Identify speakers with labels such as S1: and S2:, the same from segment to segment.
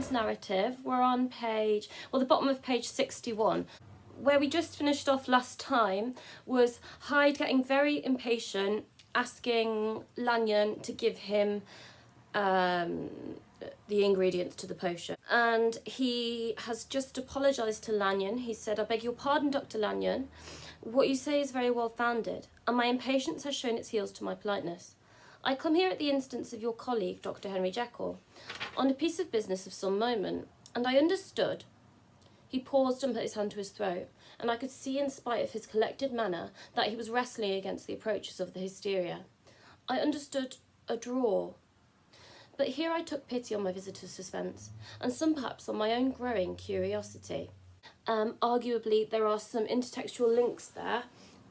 S1: Lanyon's narrative. We're on the bottom of page 61. Where we just finished off last time was Hyde getting very impatient, asking Lanyon to give him the ingredients to the potion. And he has just apologised to Lanyon. He said, "I beg your pardon, Dr. Lanyon. What you say is very well founded, and my impatience has shown its heels to my politeness. I come here at the instance of your colleague, Dr. Henry Jekyll, on a piece of business of some moment, and I understood." He paused and put his hand to his throat, and I could see, in spite of his collected manner, that he was wrestling against the approaches of the hysteria. "I understood a draw." But here I took pity on my visitor's suspense, and some perhaps on my own growing curiosity. Arguably, there are some intertextual links there.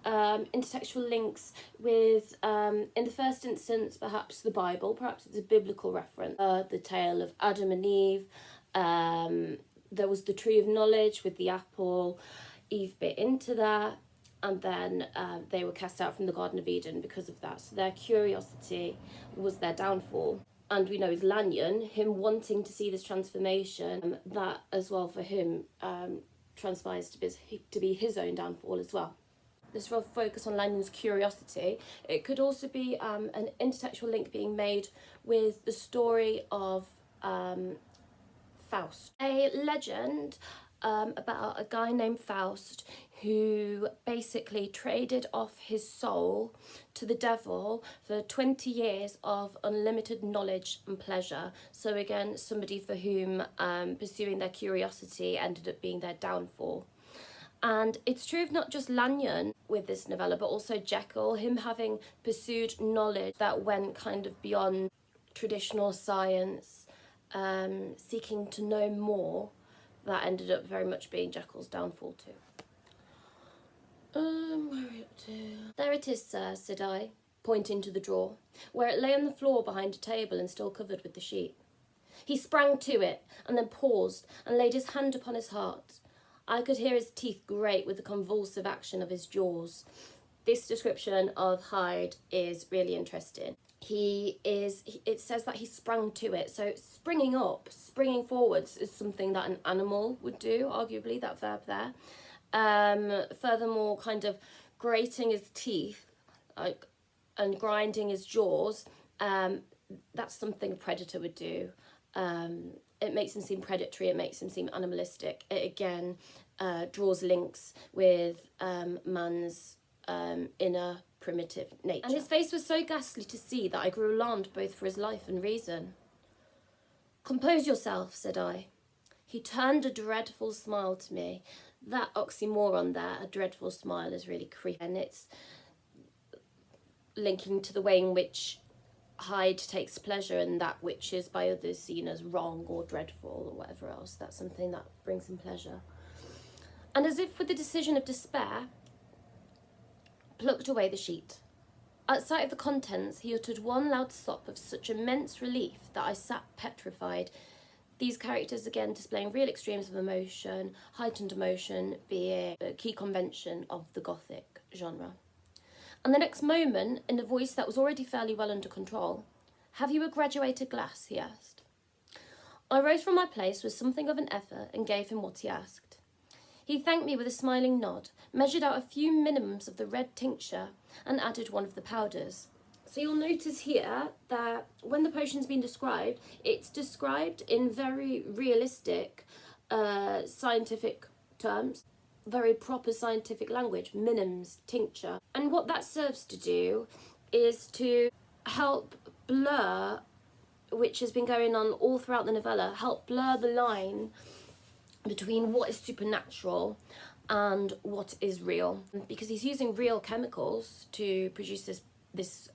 S1: Intertextual links with, in the first instance, perhaps the Bible, perhaps it's a biblical reference. The tale of Adam and Eve. There was the tree of knowledge with the apple. Eve bit into that, and then they were cast out from the Garden of Eden because of that. So their curiosity was their downfall. And we know with Lanyon, him wanting to see this transformation, that as well for him transpires to be his own downfall as well. This real focus on Lanyon's curiosity. It could also be an intertextual link being made with the story of Faust. A legend about a guy named Faust who basically traded off his soul to the devil for 20 years of unlimited knowledge and pleasure. So again, somebody for whom pursuing their curiosity ended up being their downfall. And it's true of not just Lanyon with this novella, but also Jekyll, him having pursued knowledge that went kind of beyond traditional science, seeking to know more. That ended up very much being Jekyll's downfall too. Where are we up to? "There it is, sir," said I, pointing to the drawer, where it lay on the floor behind a table and still covered with the sheet. He sprang to it, and then paused and laid his hand upon his heart. I could hear his teeth grate with the convulsive action of his jaws. This description of Hyde is really interesting. It says that he sprang to it. So springing up, springing forwards is something that an animal would do, arguably, that verb there. Furthermore, kind of grating his teeth and grinding his jaws, that's something a predator would do. It makes him seem predatory, it makes him seem animalistic. It again draws links with man's inner primitive nature. And his face was so ghastly to see that I grew alarmed both for his life and reason. "Compose yourself," said I. He turned a dreadful smile to me. That oxymoron there, a dreadful smile, is really creepy, and it's linking to the way in which Hyde takes pleasure in that which is by others seen as wrong or dreadful or whatever else. That's something that brings him pleasure. And as if with the decision of despair, plucked away the sheet. At sight of the contents, he uttered one loud sob of such immense relief that I sat petrified. These characters again displaying real extremes of emotion, heightened emotion being a key convention of the Gothic genre. And the next moment, in a voice that was already fairly well under control, "Have you a graduated glass?" he asked. I rose from my place with something of an effort and gave him what he asked. He thanked me with a smiling nod, measured out a few minimums of the red tincture, and added one of the powders. So you'll notice here that when the potion's been described, it's described in very realistic scientific terms, very proper scientific language, minims, tincture. And what that serves to do is to help blur, which has been going on all throughout the novella, help blur the line between what is supernatural and what is real, because he's using real chemicals to produce this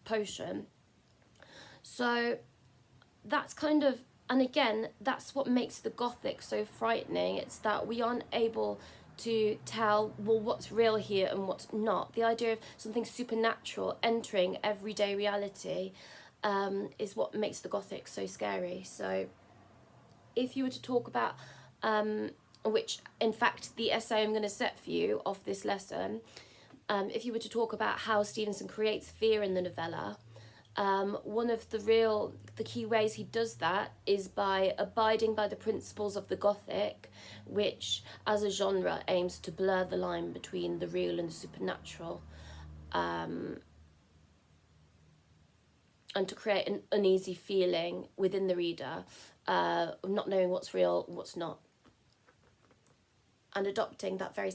S1: potion. So that's kind of, and again, that's what makes the Gothic so frightening. It's that we aren't able to tell, well, what's real here and what's not. The idea of something supernatural entering everyday reality is what makes the Gothic so scary. So if you were to talk about which in fact the essay I'm going to set for you of this lesson, if you were to talk about how Stevenson creates fear in the novella, one of the key ways he does that is by abiding by the principles of the Gothic, which as a genre aims to blur the line between the real and the supernatural, and to create an uneasy feeling within the reader, of not knowing what's real and what's not. And adopting that very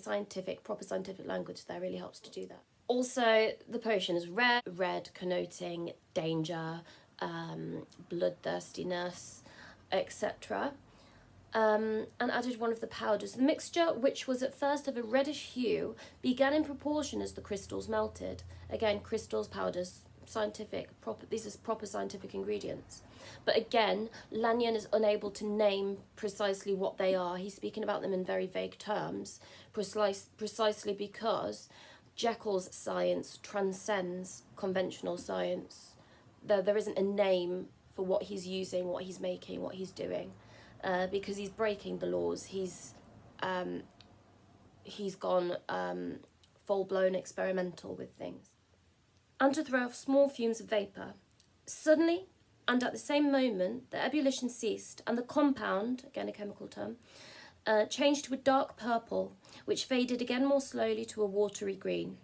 S1: proper scientific language there really helps to do that. Also, the potion is red connoting danger, bloodthirstiness, etc. And added one of the powders. The mixture, which was at first of a reddish hue, began in proportion as the crystals melted. Again, crystals, powders, these are proper scientific ingredients. But again, Lanyon is unable to name precisely what they are. He's speaking about them in very vague terms, precisely because Jekyll's science transcends conventional science. There isn't a name for what he's using, what he's making, what he's doing, because he's breaking the laws. He's gone full-blown experimental with things. And to throw off small fumes of vapour. Suddenly, and at the same moment, the ebullition ceased, and the compound, again a chemical term, changed to a dark purple, which faded again more slowly to a watery green.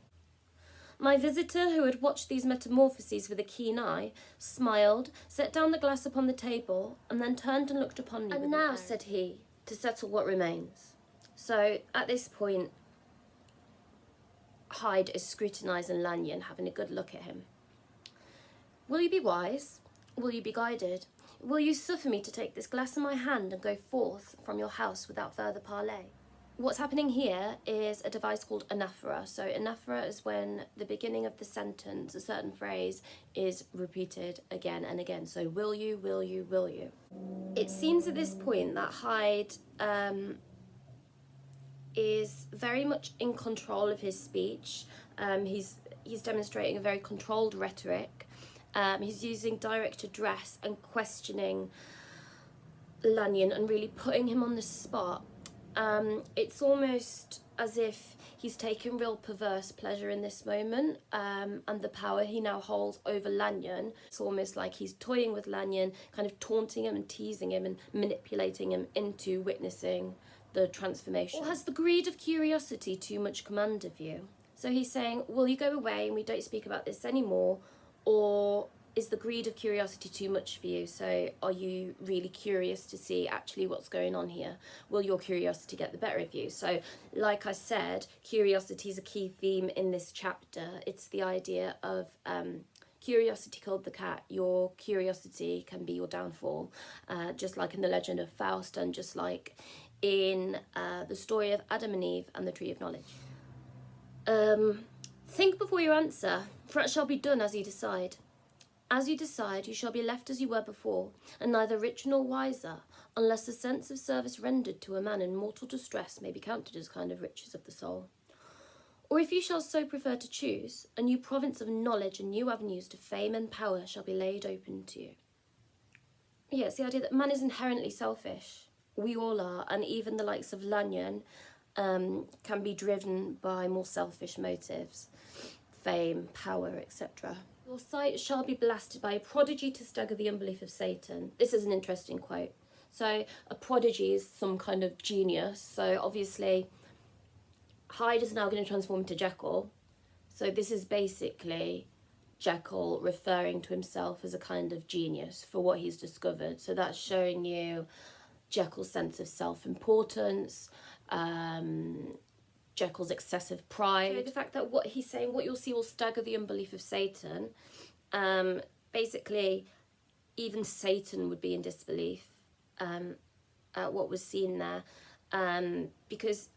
S1: My visitor, who had watched these metamorphoses with a keen eye, smiled, set down the glass upon the table, and then turned and looked upon me. And now, said he, to settle what remains. So, at this point, Hyde is scrutinising Lanyon, having a good look at him. Will you be wise? Will you be guided? Will you suffer me to take this glass in my hand and go forth from your house without further parley? What's happening here is a device called anaphora. So anaphora is when the beginning of the sentence, a certain phrase, is repeated again and again. So will you, will you, will you. It seems at this point that Hyde is very much in control of his speech. He's demonstrating a very controlled rhetoric. He's using direct address and questioning Lanyon and really putting him on the spot. It's almost as if he's taken real perverse pleasure in this moment, and the power he now holds over Lanyon. It's almost like he's toying with Lanyon, kind of taunting him and teasing him and manipulating him into witnessing the transformation. Or has the greed of curiosity too much command of you? So he's saying, will you go away and we don't speak about this anymore? Or is the greed of curiosity too much for you? So are you really curious to see actually what's going on here? Will your curiosity get the better of you? So like I said, curiosity is a key theme in this chapter. It's the idea of curiosity killed the cat. Your curiosity can be your downfall, just like in the legend of Faust and just like in the story of Adam and Eve and the Tree of Knowledge. Think before you answer, for it shall be done as you decide. As you decide, you shall be left as you were before, and neither richer nor wiser, unless the sense of service rendered to a man in mortal distress may be counted as kind of riches of the soul. Or if you shall so prefer to choose, a new province of knowledge and new avenues to fame and power shall be laid open to you. Yeah, it's the idea that man is inherently selfish. We all are, and even the likes of Lanyon can be driven by more selfish motives, fame, power, etc. Your sight shall be blasted by a prodigy to stagger the unbelief of Satan. This is an interesting quote. So a prodigy is some kind of genius. So obviously Hyde is now going to transform into Jekyll. So this is basically Jekyll referring to himself as a kind of genius for what he's discovered. So that's showing you Jekyll's sense of self-importance, Jekyll's excessive pride. So the fact that what he's saying, what you'll see will stagger the unbelief of Satan. Basically, even Satan would be in disbelief at what was seen there. Because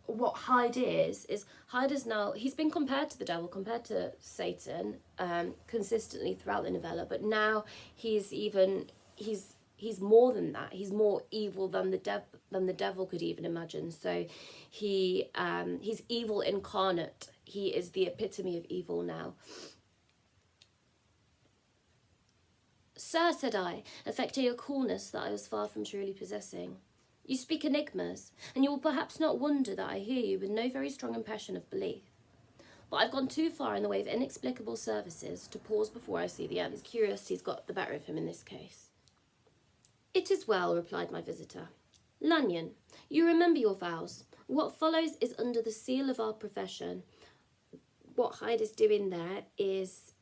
S1: what Hyde is Hyde is now, he's been compared to the devil, compared to Satan consistently throughout the novella, but now he's more than that. He's more evil than the devil could even imagine. So he's evil incarnate. He is the epitome of evil now. Sir, said I, affecting a coolness that I was far from truly possessing, you speak enigmas, and you will perhaps not wonder that I hear you with no very strong impression of belief. But I've gone too far in the way of inexplicable services to pause before I see the end. His curiosity's got the better of him in this case. It is well, replied my visitor. Lanyon, you remember your vows. What follows is under the seal of our profession. What Hyde is doing there is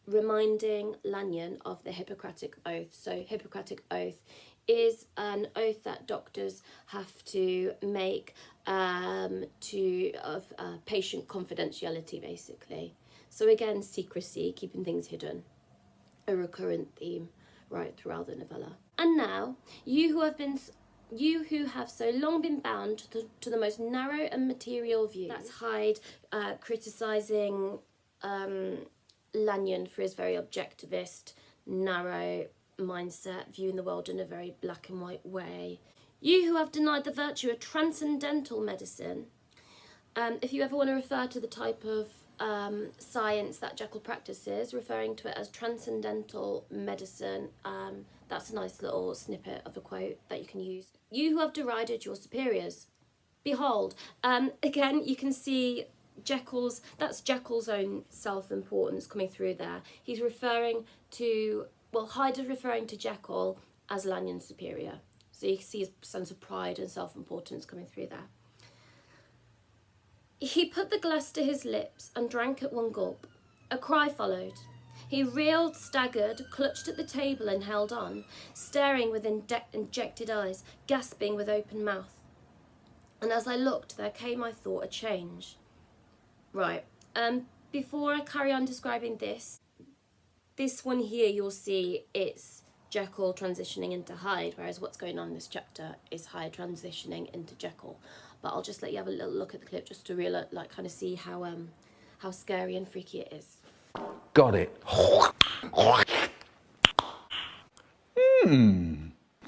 S1: reminding Lanyon of the Hippocratic Oath. So Hippocratic Oath is an oath that doctors have to make of patient confidentiality, basically. So again, secrecy, keeping things hidden, a recurrent theme right throughout the novella. And now, you who have so long been bound to the most narrow and material view. That's Hyde criticising Lanyon for his very objectivist, narrow mindset, viewing the world in a very black and white way. You who have denied the virtue of transcendental medicine. If you ever want to refer to the type of science that Jekyll practices, referring to it as transcendental medicine, that's a nice little snippet of a quote that you can use. You who have derided your superiors. Behold, again, you can see that's Jekyll's own self-importance coming through there. He's referring to, well, Hyde is referring to Jekyll as Lanyon's superior. So you can see his sense of pride and self-importance coming through there. He put the glass to his lips and drank at one gulp. A cry followed. He reeled, staggered, clutched at the table and held on, staring with injected eyes, gasping with open mouth. And as I looked, there came, I thought, a change. Right, before I carry on describing this one here, you'll see it's Jekyll transitioning into Hyde, whereas what's going on in this chapter is Hyde transitioning into Jekyll. But I'll just let you have a little look at the clip just to really kind of see how scary and freaky it is.
S2: Got it.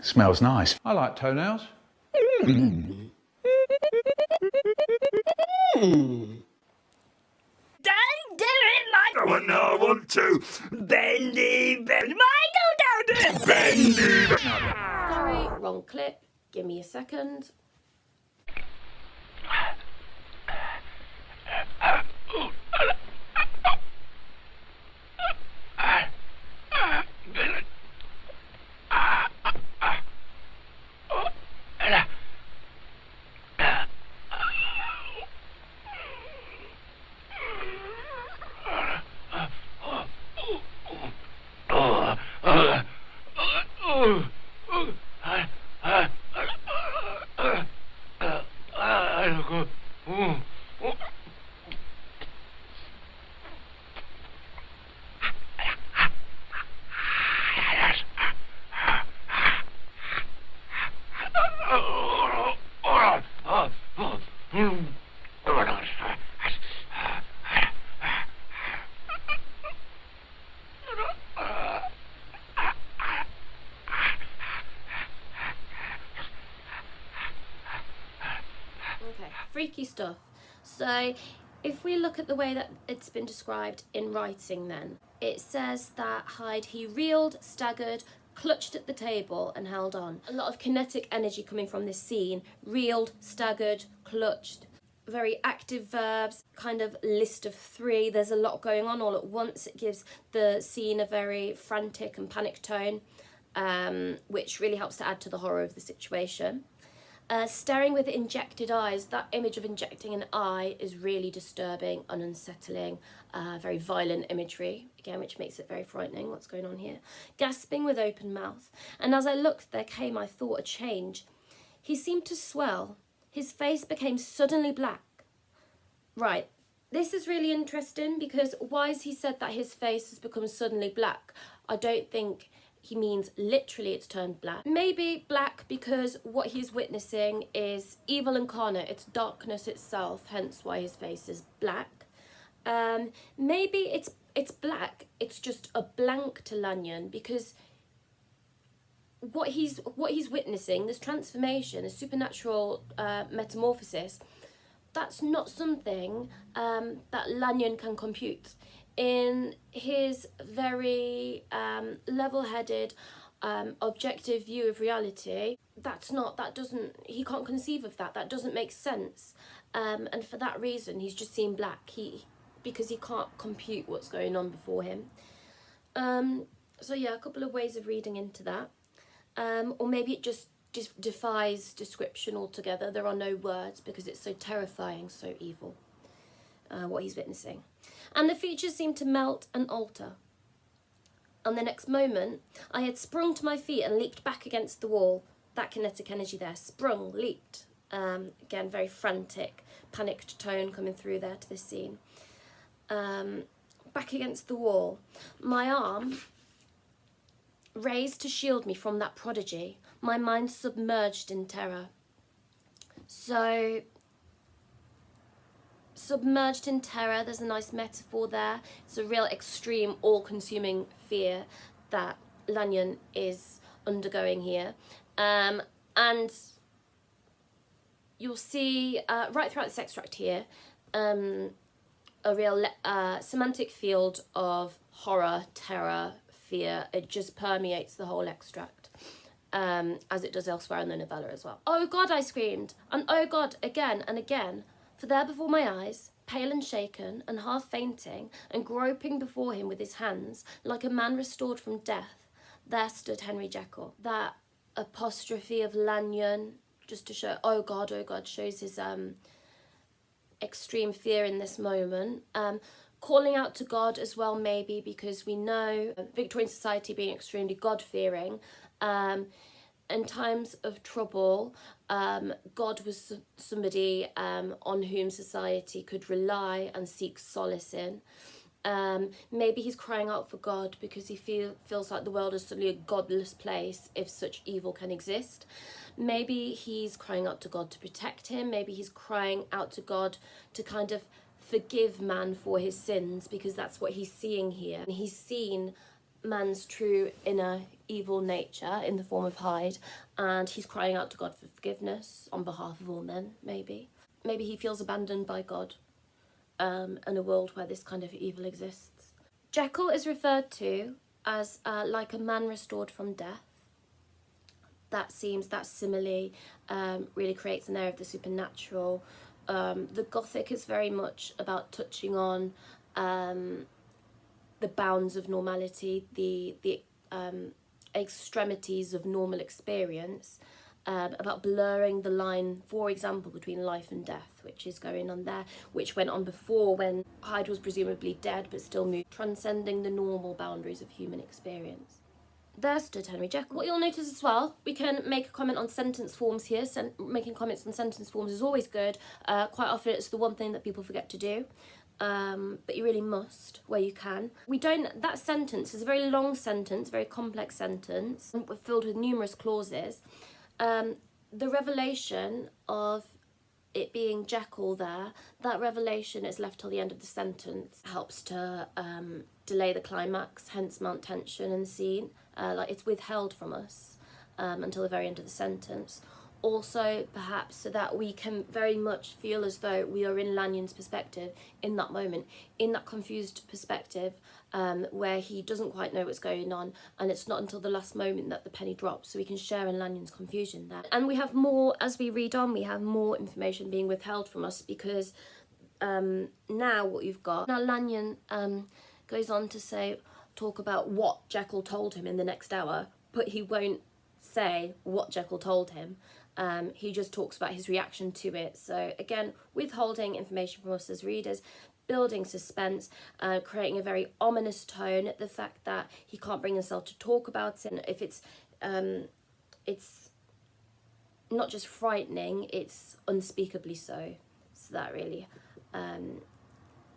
S2: Smells nice. I like toenails.
S3: Don't do it, Michael! No, I want to. Bendy, Michael, don't do it! Bendy!
S1: Sorry, wrong clip. Give me a second. Freaky stuff. So if we look at the way that it's been described in writing, then it says that Hyde, he reeled, staggered, clutched at the table and held on. A lot of kinetic energy coming from this scene. Reeled, staggered, clutched. Very active verbs, kind of list of three. There's a lot going on all at once. It gives the scene a very frantic and panic tone, which really helps to add to the horror of the situation. Staring with injected eyes, that image of injecting an eye is really disturbing and unsettling, very violent imagery, again, which makes it very frightening, what's going on here. Gasping with open mouth, and as I looked, there came, I thought, a change. He seemed to swell. His face became suddenly black. Right, this is really interesting, because why has he said that his face has become suddenly black? I don't think he means literally it's turned black. Maybe black because what he's witnessing is evil incarnate, it's darkness itself, hence why his face is black. Maybe it's black, it's just a blank to Lanyon, because what he's witnessing, this transformation, this supernatural metamorphosis, that's not something that Lanyon can compute. In his very level-headed, objective view of reality, he can't conceive of that. That doesn't make sense. and for that reason he's just seen black, because he can't compute what's going on before him. So yeah, a couple of ways of reading into that. Or maybe it just defies description altogether. There are no words because it's so terrifying, so evil, what he's witnessing. And the features seem to melt and alter. And the next moment, I had sprung to my feet and leaped back against the wall. That kinetic energy there, sprung, leaped. Again, very frantic, panicked tone coming through there to this scene. Back against the wall. My arm raised to shield me from that prodigy, my mind submerged in terror. So, submerged in terror, there's a nice metaphor there. It's a real extreme, all-consuming fear that Lanyon is undergoing here. And you'll see right throughout this extract here a real semantic field of horror, terror, fear. It just permeates the whole extract, as it does elsewhere in the novella as well. "Oh God," I screamed, and "Oh God," again and again, for there before my eyes, pale and shaken and half fainting and groping before him with his hands like a man restored from death, there stood Henry Jekyll. That apostrophe of Lanyon, just to show oh God, shows his extreme fear in this moment. Calling out to God as well, maybe, because we know Victorian society being extremely God-fearing. In times of trouble, God was somebody on whom society could rely and seek solace in. Maybe he's crying out for God because he feels like the world is suddenly a godless place if such evil can exist. Maybe he's crying out to God to protect him. Maybe he's crying out to God to kind of forgive man for his sins, because that's what he's seeing here. He's seen man's true inner evil nature in the form of Hyde, and he's crying out to God for forgiveness on behalf of all men, maybe. Maybe he feels abandoned by God in a world where this kind of evil exists. Jekyll is referred to as like a man restored from death. That simile really creates an air of the supernatural. The Gothic is very much about touching on the bounds of normality, the extremities of normal experience, about blurring the line, for example, between life and death, which is going on there, which went on before when Hyde was presumably dead but still moved, transcending the normal boundaries of human experience. There stood Henry Jekyll. What you'll notice as well, we can make a comment on sentence forms here. Making comments on sentence forms is always good. Quite often it's the one thing that people forget to do, but you really must where you can. That sentence is a very long sentence, very complex sentence, filled with numerous clauses. The revelation of it being Jekyll there, that revelation is left till the end of the sentence. Helps to delay the climax, hence mount tension in the scene. Like it's withheld from us until the very end of the sentence. Also, perhaps so that we can very much feel as though we are in Lanyon's perspective in that moment, in that confused perspective where he doesn't quite know what's going on, and it's not until the last moment that the penny drops, so we can share in Lanyon's confusion there. And we have more, as we read on, we have more information being withheld from us, because now what you've got, now Lanyon goes on to talk about what Jekyll told him in the next hour, but he won't say what Jekyll told him. He just talks about his reaction to it. So again, withholding information from us as readers, building suspense, creating a very ominous tone. The fact that he can't bring himself to talk about it, and if it's not just frightening, it's unspeakably so. So that really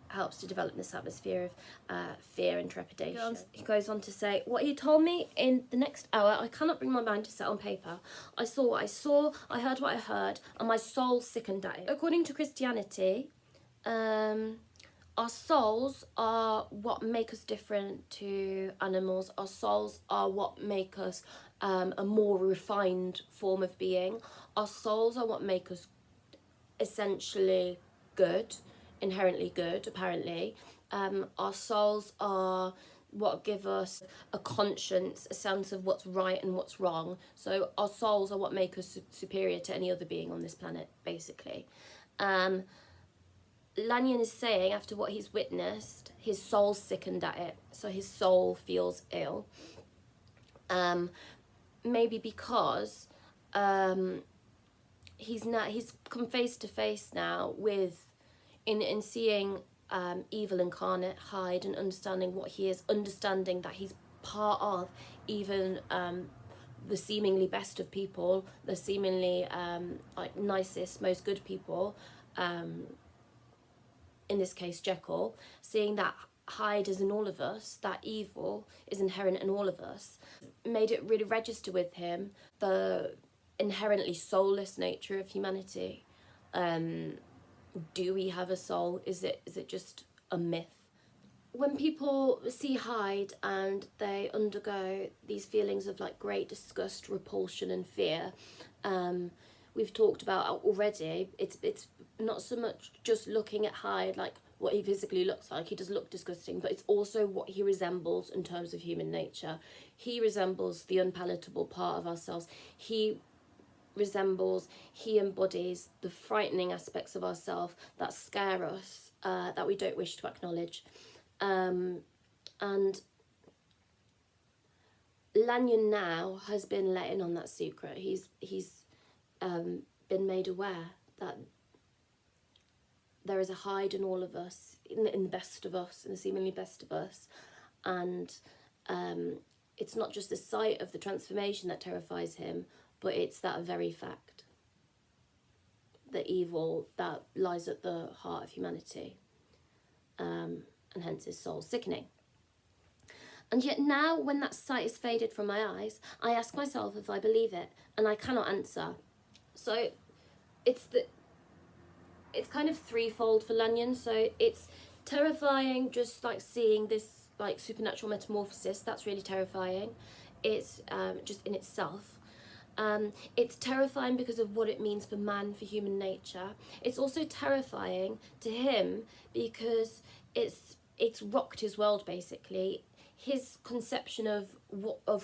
S1: helps to develop this atmosphere of fear and trepidation. He goes on to say, what he told me in the next hour, I cannot bring my mind to set on paper. I saw what I saw, I heard what I heard, and my soul sickened at it. According to Christianity, our souls are what make us different to animals. Our souls are what make us a more refined form of being. Our souls are what make us essentially good, inherently good, apparently. Our souls are what give us a conscience, a sense of what's right and what's wrong. So our souls are what make us superior to any other being on this planet, basically. Um, Lanyon is saying, after what he's witnessed, his soul's sickened at it, so his soul feels ill. Maybe because he's come face to face now with, in seeing evil incarnate, Hyde, and understanding what he is, understanding that he's part of even the seemingly best of people, the seemingly like nicest, most good people. In this case, Jekyll, seeing that Hyde is in all of us, that evil is inherent in all of us, made it really register with him the inherently soulless nature of humanity. Do we have a soul? Is it just a myth? When people see Hyde and they undergo these feelings of like great disgust, repulsion, and fear, we've talked about already, it's not so much just looking at Hyde like what he physically looks like. He does look disgusting, but it's also what he resembles in terms of human nature. He resembles the unpalatable part of ourselves. He embodies the frightening aspects of ourselves that scare us, that we don't wish to acknowledge. And Lanyon now has been let in on that secret. He's been made aware that there is a Hyde in all of us, in the best of us, in the seemingly best of us. And it's not just the sight of the transformation that terrifies him, but it's that very fact, the evil that lies at the heart of humanity, and hence his soul sickening. And yet now, when that sight is faded from my eyes, I ask myself if I believe it, and I cannot answer. So it's kind of threefold for Lanyon. So it's terrifying, just like seeing this like supernatural metamorphosis. That's really terrifying. It's just in itself. It's terrifying because of what it means for man, for human nature. It's also terrifying to him because it's rocked his world, basically. His conception of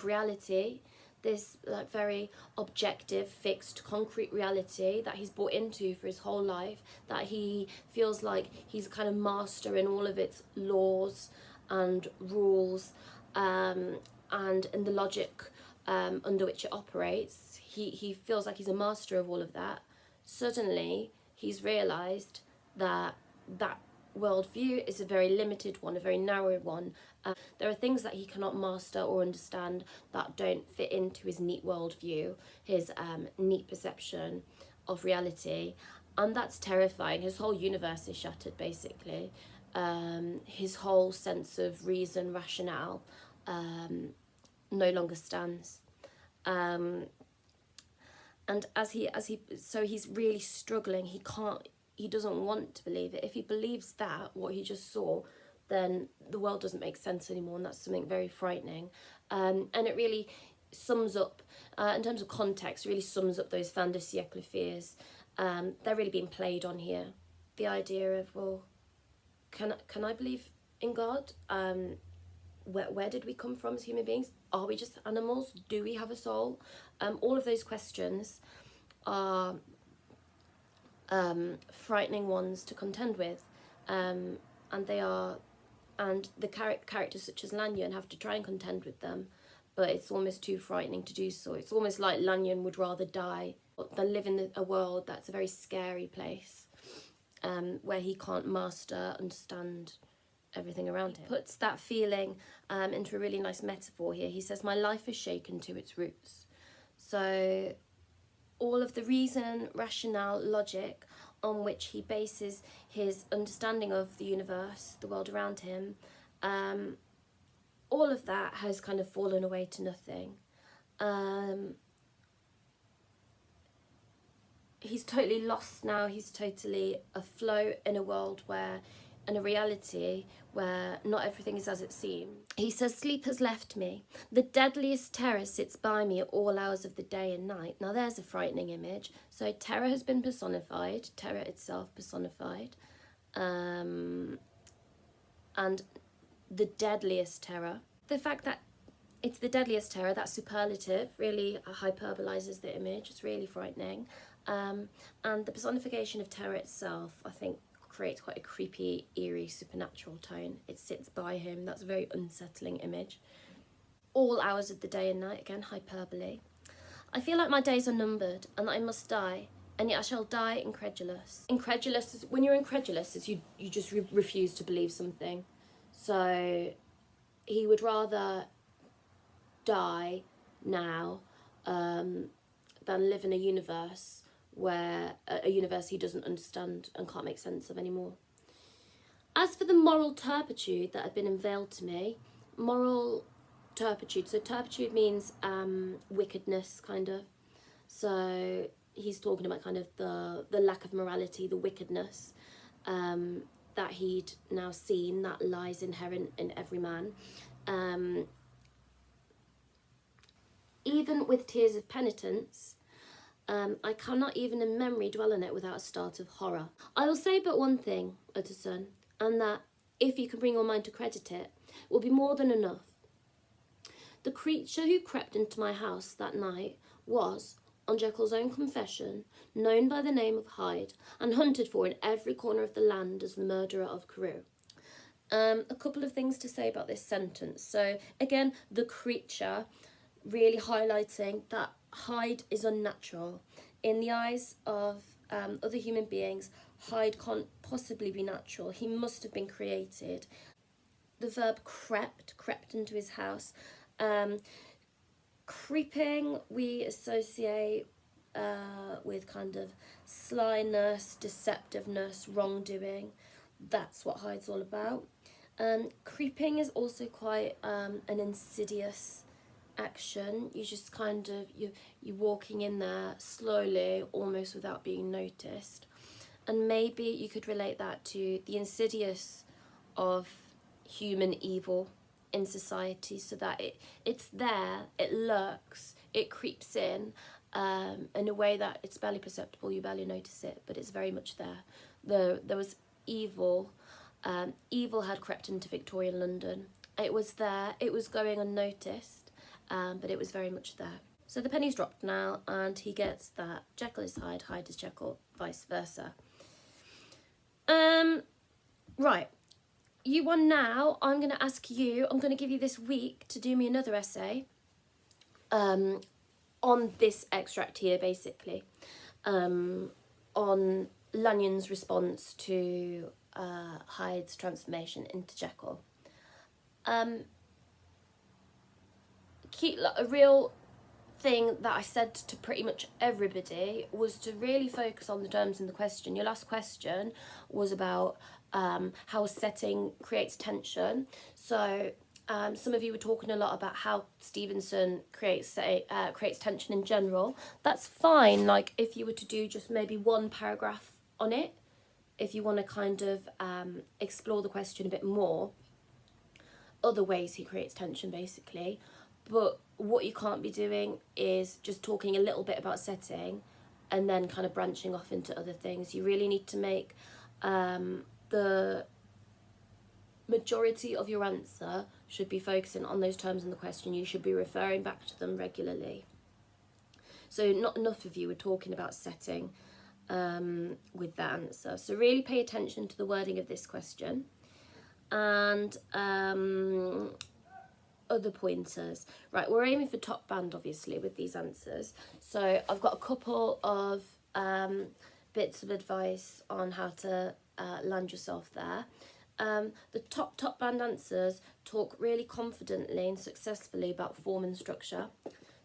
S1: reality, this like very objective, fixed, concrete reality that he's bought into for his whole life, that he feels like he's a kind of master in all of its laws and rules, and in the logic under which it operates. He feels like he's a master of all of that. Suddenly, he's realised that that worldview is a very limited one, a very narrow one. There are things that he cannot master or understand that don't fit into his neat worldview, his neat perception of reality, and that's terrifying. His whole universe is shattered, basically. His whole sense of reason, rationale, no longer stands. And so he's really struggling. He doesn't want to believe it. If he believes that, what he just saw, then the world doesn't make sense anymore, and that's something very frightening. And it really sums up, in terms of context, really sums up those fin de siècle fears. They're really being played on here. The idea of, well, can I believe in God? Where did we come from as human beings? Are we just animals? Do we have a soul? All of those questions are frightening ones to contend with, and the characters such as Lanyon have to try and contend with them, but it's almost too frightening to do so. It's almost like Lanyon would rather die than live in a world that's a very scary place, where he can't master, understand everything around him. He puts that feeling into a really nice metaphor here. He says, my life is shaken to its roots. So all of the reason, rationale, logic on which he bases his understanding of the universe, the world around him, all of that has kind of fallen away to nothing. He's totally lost now. He's totally afloat in a world where, in a reality where not everything is as it seems. He says, sleep has left me. The deadliest terror sits by me at all hours of the day and night. Now there's a frightening image. So terror has been personified, terror itself personified. And the deadliest terror. The fact that it's the deadliest terror, that superlative, really hyperbolizes the image. It's really frightening. And the personification of terror itself, I think, creates quite a creepy, eerie, supernatural tone. It sits by him. That's a very unsettling image. All hours of the day and night, again, hyperbole. I feel like my days are numbered and that I must die, and yet I shall die incredulous. Incredulous, when you're incredulous, is you just refuse to believe something. So he would rather die now than live in a universe where a universe he doesn't understand and can't make sense of anymore. As for the moral turpitude that had been unveiled to me, moral turpitude, so turpitude means wickedness, kind of. So he's talking about kind of the lack of morality, the wickedness that he'd now seen, that lies inherent in every man. Even with tears of penitence, I cannot even in memory dwell on it without a start of horror. I will say but one thing, Utterson, and that, if you can bring your mind to credit it, will be more than enough. The creature who crept into my house that night was, on Jekyll's own confession, known by the name of Hyde, and hunted for in every corner of the land as the murderer of Carew. A couple of things to say about this sentence. So, again, the creature, really highlighting that Hyde is unnatural. In the eyes of other human beings, Hyde can't possibly be natural. He must have been created. The verb crept into his house. Creeping we associate with kind of slyness, deceptiveness, wrongdoing. That's what Hyde's all about. Creeping is also quite an insidious action. You just kind of, you're walking in there slowly, almost without being noticed. And maybe you could relate that to the insidious of human evil in society, so that it's there, it lurks, it creeps in a way that it's barely perceptible, you barely notice it, but it's very much there. There was evil. Evil had crept into Victorian London. It was there, it was going unnoticed, but it was very much there. So the penny's dropped now, and he gets that Jekyll is Hyde, Hyde is Jekyll, vice versa. Right. You won now. I'm going to ask you, I'm going to give you this week to do me another essay on this extract here, basically, on Lanyon's response to Hyde's transformation into Jekyll. A real thing that I said to pretty much everybody was to really focus on the terms in the question. Your last question was about how a setting creates tension. So some of you were talking a lot about how Stevenson creates tension in general. That's fine, like if you were to do just maybe one paragraph on it, if you want to kind of explore the question a bit more, other ways he creates tension basically. But what you can't be doing is just talking a little bit about setting and then kind of branching off into other things. You really need to make the majority of your answer should be focusing on those terms in the question. You should be referring back to them regularly. So not enough of you were talking about setting with that answer. So really pay attention to the wording of this question. And other pointers. Right, we're aiming for top band obviously with these answers. So I've got a couple of bits of advice on how to land yourself there. The top band answers talk really confidently and successfully about form and structure.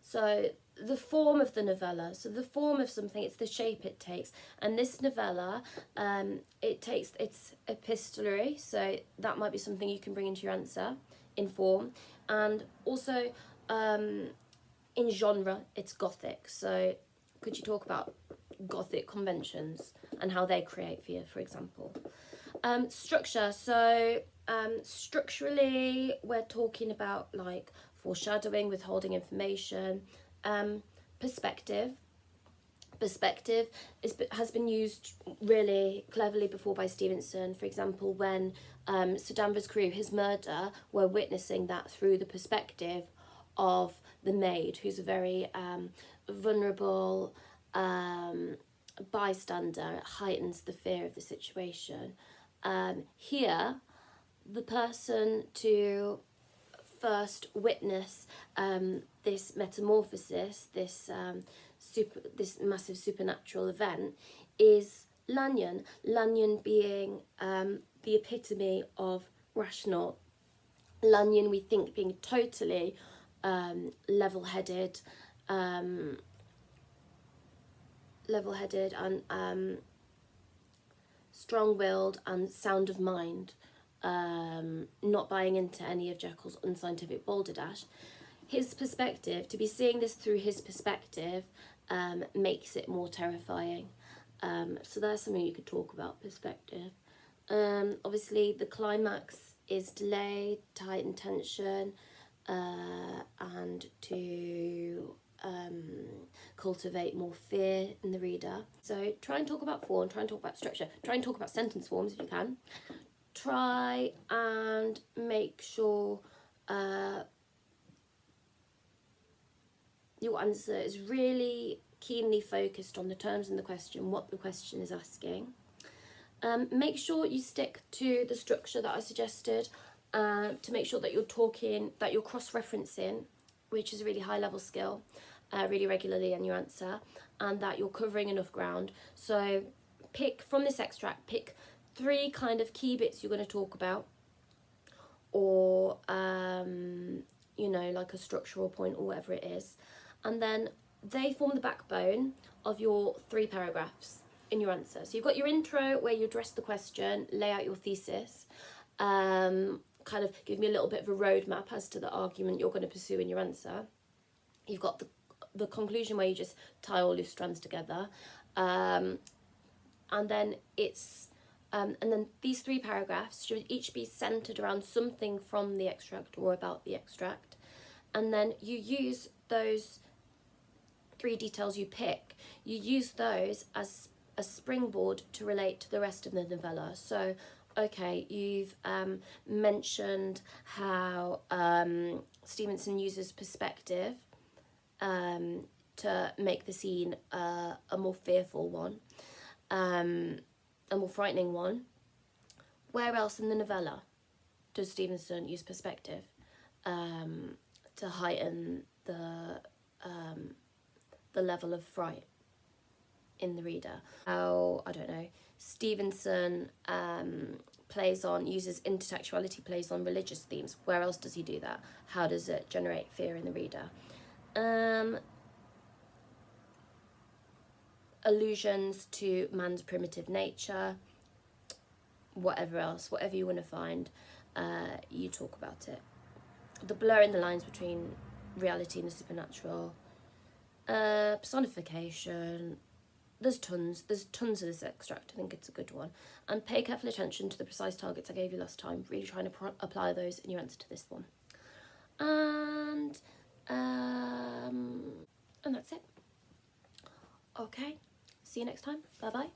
S1: So the form of the novella, so the form of something, it's the shape it takes. And this novella, it's epistolary, so that might be something you can bring into your answer in form. And also in genre, it's Gothic. So could you talk about Gothic conventions and how they create for you, for example? Structure, so structurally we're talking about like foreshadowing, withholding information. Perspective has been used really cleverly before by Stevenson. For example, when Sir Danvers Carew, his murder, were witnessing that through the perspective of the maid, who's a very vulnerable, bystander, it heightens the fear of the situation. Here, the person to first witness this metamorphosis, this massive supernatural event, is Lanyon. Lanyon being the epitome of rational. Lanyon, we think, being totally level-headed and strong-willed and sound of mind, not buying into any of Jekyll's unscientific balderdash. His perspective, to be seeing this through his perspective, makes it more terrifying. So that's something you could talk about, perspective. Obviously, the climax is delayed to heighten tension and to cultivate more fear in the reader. So try and talk about form, try and talk about structure, try and talk about sentence forms if you can. Try and make sure your answer is really keenly focused on the terms in the question, what the question is asking. Make sure you stick to the structure that I suggested to make sure that you're talking, that you're cross-referencing, which is a really high-level skill, really regularly in your answer, and that you're covering enough ground. So pick, from this extract, pick 3 kind of key bits you're going to talk about, or, you know, like a structural point or whatever it is. And then they form the backbone of your 3 paragraphs in your answer. So you've got your intro where you address the question, lay out your thesis, kind of give me a little bit of a roadmap as to the argument you're going to pursue in your answer. You've got the conclusion where you just tie all your strands together, and then it's and then these 3 paragraphs should each be centered around something from the extract or about the extract, and then you use those 3 details you pick, you use those as a springboard to relate to the rest of the novella. So okay, you've mentioned how Stevenson uses perspective to make the scene a more fearful one, a more frightening one. Where else in the novella does Stevenson use perspective to heighten the level of fright in the reader? How, I don't know, Stevenson uses intertextuality, plays on religious themes. Where else does he do that? How does it generate fear in the reader? Allusions to man's primitive nature, whatever else, whatever you want to find, you talk about it. The blurring the lines between reality and the supernatural, personification. There's tons of this extract. I think it's a good one. And pay careful attention to the precise targets I gave you last time, really trying to apply those in your answer to this one. And that's it. Okay, see you next time. Bye bye.